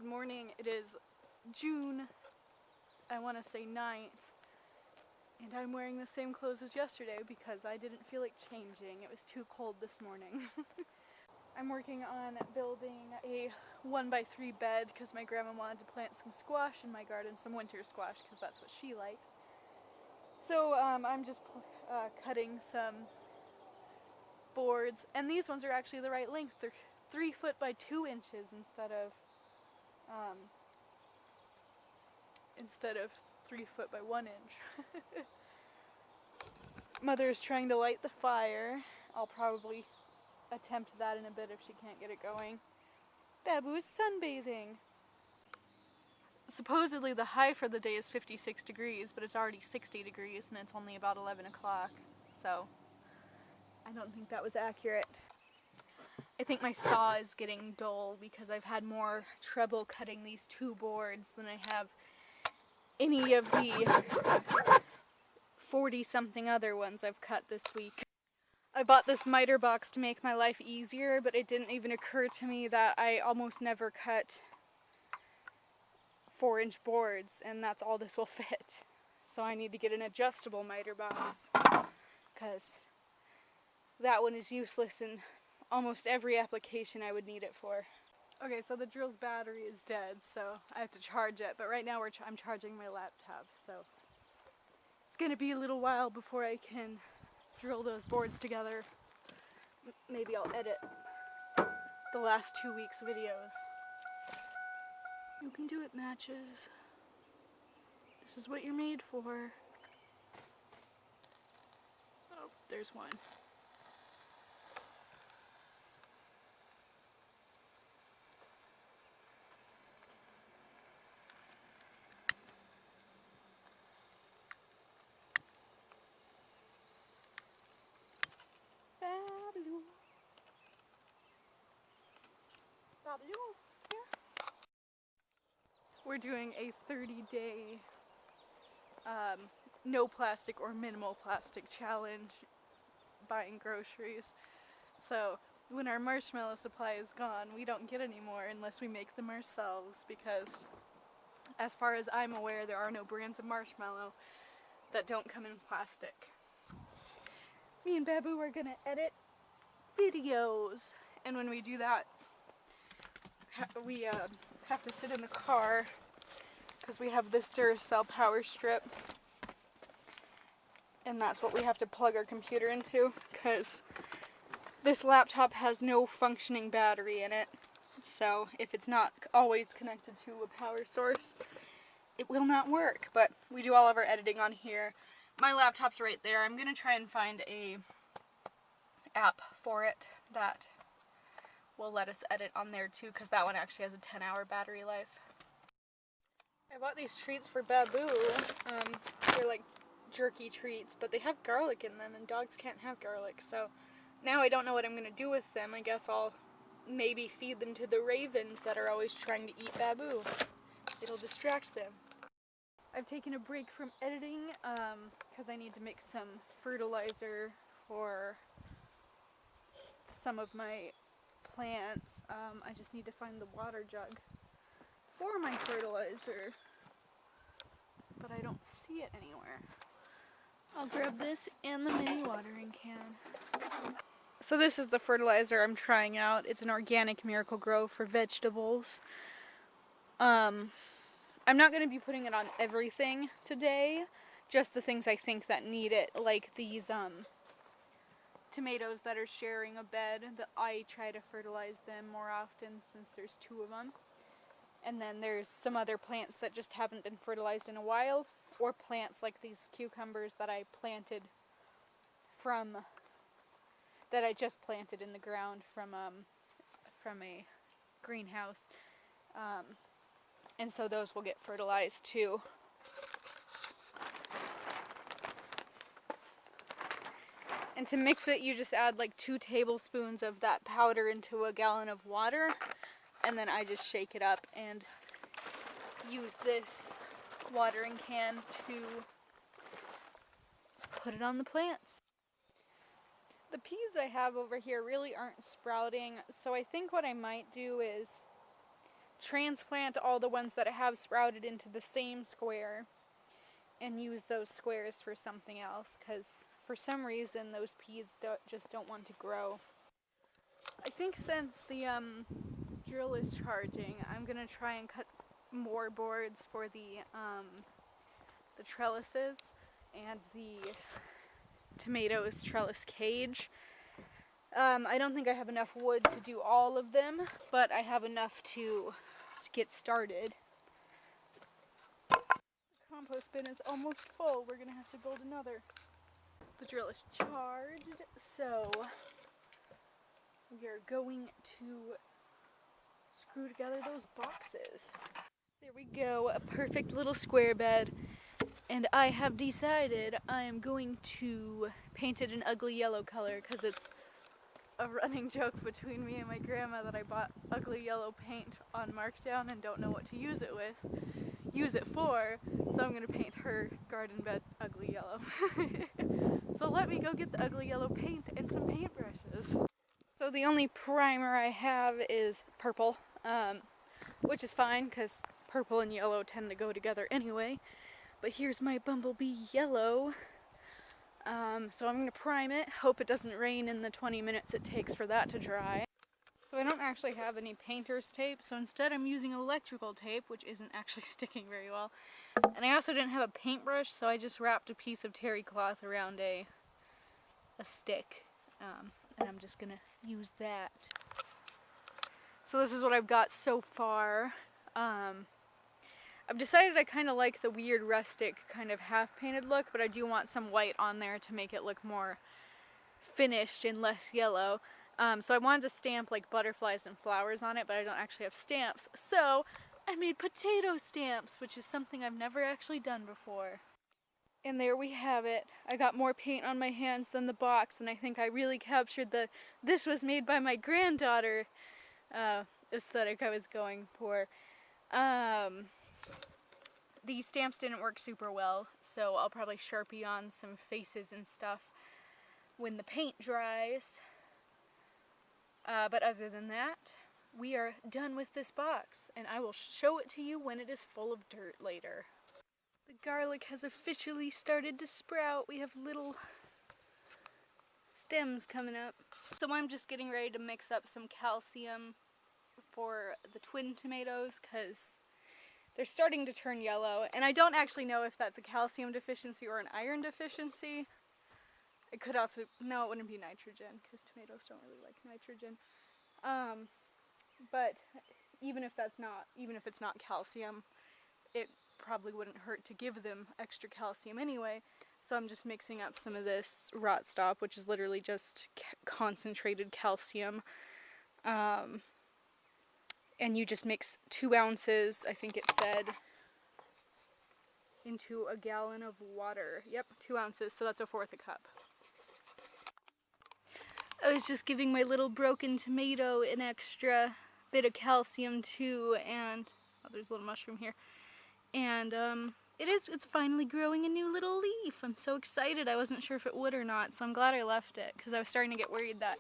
morning. It is June, I want to say 9th, and I'm wearing the same clothes as yesterday because I didn't feel like changing. It was too cold this morning. I'm working on building a 1x3 bed because my grandma wanted to plant some squash in my garden, some winter squash, because that's what she likes. So I'm just cutting some boards, and these ones are actually the right length. They're 3 foot by 2 inches instead of 3 foot by 1 inch. Mother is trying to light the fire. I'll probably attempt that in a bit if she can't get it going. Babu is sunbathing. Supposedly the high for the day is 56 degrees, but it's already 60 degrees and it's only about 11 o'clock. So I don't think that was accurate. I think my saw is getting dull because I've had more trouble cutting these 2 boards than I have any of the 40-something other ones I've cut this week. I bought this miter box to make my life easier, but it didn't even occur to me that I almost never cut 4-inch boards, and that's all this will fit. So I need to get an adjustable miter box, because that one is useless in almost every application I would need it for. Okay, so the drill's battery is dead, so I have to charge it, but right now I'm charging my laptop, so it's gonna be a little while before I can drill those boards together. Maybe I'll edit the last 2 weeks' videos. You can do it, Matches. This is what you're made for. Oh, there's one. Babaloo. Babaloo. Here. We're doing a 30-day no plastic or minimal plastic challenge buying groceries. So when our marshmallow supply is gone, we don't get any more unless we make them ourselves, because as far as I'm aware, there are no brands of marshmallow that don't come in plastic. Me and Babu are gonna edit videos, and when we do that, we have to sit in the car because we have this Duracell power strip, and that's what we have to plug our computer into, because this laptop has no functioning battery in it. So if it's not always connected to a power source, it will not work. But we do all of our editing on here. My laptop's right there. I'm gonna try and find a app for it that will let us edit on there too, because that one actually has a 10-hour battery life. I bought these treats for Babu. They're like jerky treats, but they have garlic in them, and dogs can't have garlic, so now I don't know what I'm gonna do with them. I guess I'll maybe feed them to the ravens that are always trying to eat Babu. It'll distract them. I've taken a break from editing because I need to mix some fertilizer for some of my plants. I just need to find the water jug for my fertilizer, but I don't see it anywhere. I'll grab this and the mini watering can. So this is the fertilizer I'm trying out. It's an organic Miracle-Gro for vegetables. I'm not going to be putting it on everything today, just the things I think that need it, like these tomatoes that are sharing a bed. I try to fertilize them more often since there's 2 of them. And then there's some other plants that just haven't been fertilized in a while, or plants like these cucumbers that I planted that I just planted in the ground from a greenhouse. And so those will get fertilized too. And to mix it, you just add like 2 tablespoons of that powder into a gallon of water, and then I just shake it up and use this watering can to put it on the plants. The peas I have over here really aren't sprouting, so I think what I might do is transplant all the ones that have sprouted into the same square and use those squares for something else, because for some reason those peas just don't want to grow. I think since the drill is charging, I'm gonna try and cut more boards for the trellises and the tomatoes trellis cage. I don't think I have enough wood to do all of them, but I have enough to get started. The compost bin is almost full. We're gonna have to build another. The drill is charged, so we are going to screw together those boxes. There we go, a perfect little square bed. And I have decided I am going to paint it an ugly yellow color, because it's a running joke between me and my grandma that I bought ugly yellow paint on markdown and don't know what to use it for, so I'm going to paint her garden bed ugly yellow. So let me go get the ugly yellow paint and some paintbrushes. So the only primer I have is purple, which is fine because purple and yellow tend to go together anyway. But here's my bumblebee yellow. So I'm going to prime it, hope it doesn't rain in the 20 minutes it takes for that to dry. So I don't actually have any painter's tape, so instead I'm using electrical tape, which isn't actually sticking very well. And I also didn't have a paintbrush, so I just wrapped a piece of terry cloth around a stick. And I'm just going to use that. So this is what I've got so far. I've decided I kind of like the weird rustic kind of half-painted look, but I do want some white on there to make it look more finished and less yellow. So I wanted to stamp like butterflies and flowers on it, but I don't actually have stamps. So I made potato stamps, which is something I've never actually done before. And there we have it. I got more paint on my hands than the box, and I think I really captured the "this was made by my granddaughter" aesthetic I was going for. The stamps didn't work super well, so I'll probably Sharpie on some faces and stuff when the paint dries. But other than that, we are done with this box, and I will show it to you when it is full of dirt later. The garlic has officially started to sprout. We have little stems coming up. So I'm just getting ready to mix up some calcium for the twin tomatoes, because they're starting to turn yellow, and I don't actually know if that's a calcium deficiency or an iron deficiency. It could also, no, it wouldn't be nitrogen, because tomatoes don't really like nitrogen. But even if it's not calcium, it probably wouldn't hurt to give them extra calcium anyway. So I'm just mixing up some of this Rot Stop, which is literally just concentrated calcium. And you just mix 2 ounces, I think it said, into a gallon of water. Yep, 2 ounces, so that's 1/4 a cup. I was just giving my little broken tomato an extra bit of calcium too, and oh, there's a little mushroom here. And it's finally growing a new little leaf. I'm so excited. I wasn't sure if it would or not, so I'm glad I left it, because I was starting to get worried that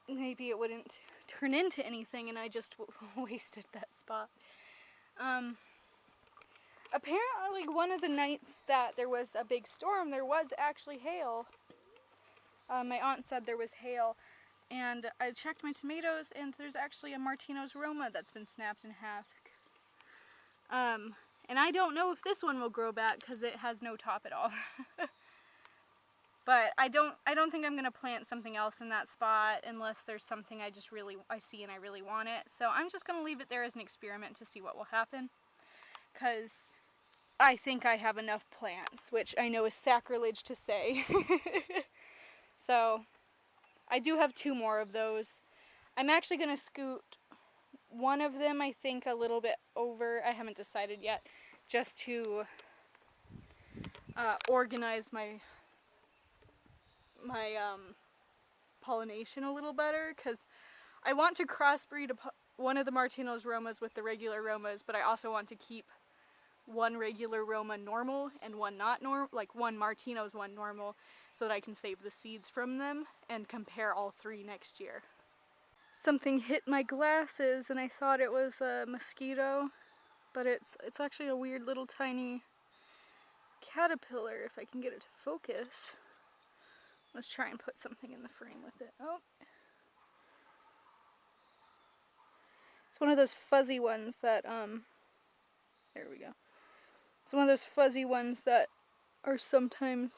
maybe it wouldn't turn into anything and I just wasted that spot. Apparently one of the nights that there was a big storm, there was actually hail. My aunt said there was hail, and I checked my tomatoes and there's actually a Martino's Roma that's been snapped in half. And I don't know if this one will grow back because it has no top at all. But I don't think I'm going to plant something else in that spot unless there's something I see and I really want it. So I'm just going to leave it there as an experiment to see what will happen, because I think I have enough plants, which I know is sacrilege to say. So I do have 2 more of those. I'm actually going to scoot one of them, I think, a little bit over. I haven't decided yet, just to organize my pollination a little better, because I want to crossbreed one of the Martino's Romas with the regular Romas, but I also want to keep one regular Roma normal and one not normal, like one Martino's, one normal, so that I can save the seeds from them and compare all 3 next year. something hit my glasses and I thought it was a mosquito, but it's actually a weird little tiny caterpillar, if I can get it to focus. Let's try and put something in the frame with it. Oh. It's one of those fuzzy ones that, there we go. It's one of those fuzzy ones that are sometimes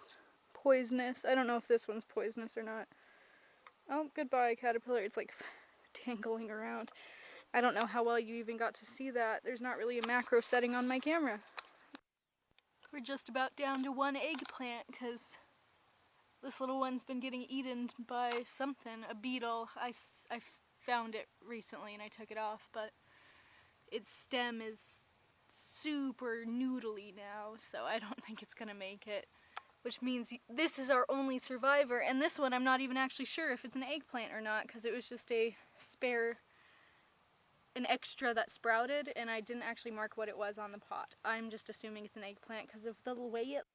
poisonous. I don't know if this one's poisonous or not. Oh, goodbye, caterpillar. It's like dangling around. I don't know how well you even got to see that. There's not really a macro setting on my camera. We're just about down to one eggplant because this little one's been getting eaten by something, a beetle. I found it recently and I took it off, but its stem is super noodly now, so I don't think it's gonna make it. Which means this is our only survivor, and this one I'm not even actually sure if it's an eggplant or not, because it was just an extra that sprouted, and I didn't actually mark what it was on the pot. I'm just assuming it's an eggplant because of the way it...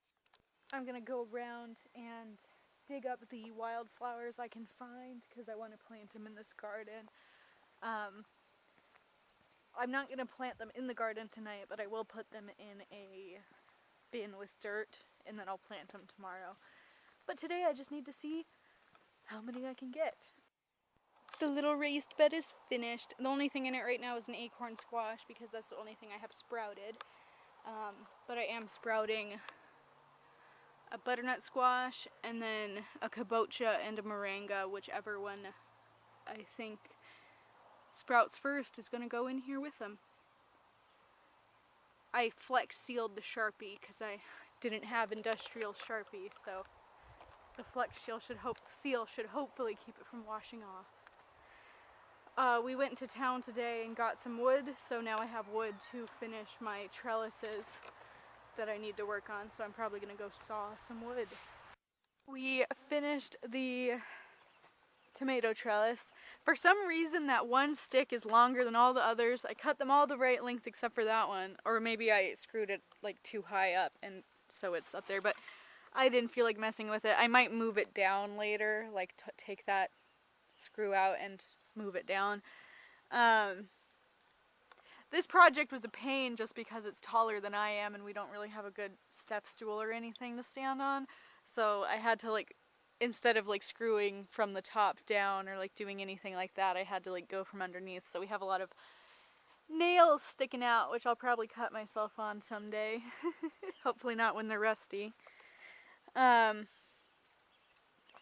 I'm gonna go around and dig up the wildflowers I can find, because I want to plant them in this garden. I'm not gonna plant them in the garden tonight, but I will put them in a bin with dirt, and then I'll plant them tomorrow. But today I just need to see how many I can get. The little raised bed is finished. The only thing in it right now is an acorn squash, because that's the only thing I have sprouted. But I am sprouting a butternut squash, and then a kabocha and a moringa, whichever one I think sprouts first is going to go in here with them. I flex sealed the Sharpie because I didn't have industrial Sharpie, so the flex seal should hopefully keep it from washing off. We went to town today and got some wood, so now I have wood to finish my trellises that I need to work on, so I'm probably going to go saw some wood. We finished the tomato trellis. For some reason that one stick is longer than all the others. I cut them all the right length except for that one, or maybe I screwed it like too high up and so it's up there, but I didn't feel like messing with it. I might move it down later, like take that screw out and move it down. This project was a pain just because it's taller than I am and we don't really have a good step stool or anything to stand on, so I had to instead of screwing from the top down or doing anything like that, I had to go from underneath. So we have a lot of nails sticking out, which I'll probably cut myself on someday. Hopefully not when they're rusty. It's kind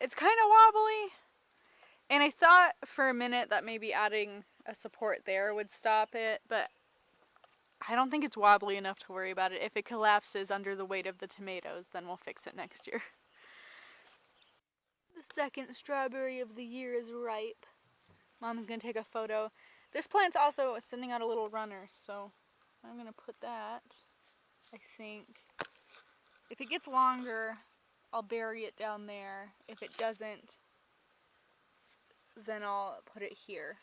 of wobbly, and I thought for a minute that maybe adding a support there would stop it, but I don't think it's wobbly enough to worry about it. If it collapses under the weight of the tomatoes, then we'll fix it next year. The second strawberry of the year is ripe. Mom's gonna take a photo. This plant's also sending out a little runner, so I'm gonna put that, I think. If it gets longer, I'll bury it down there. If it doesn't, then I'll put it here.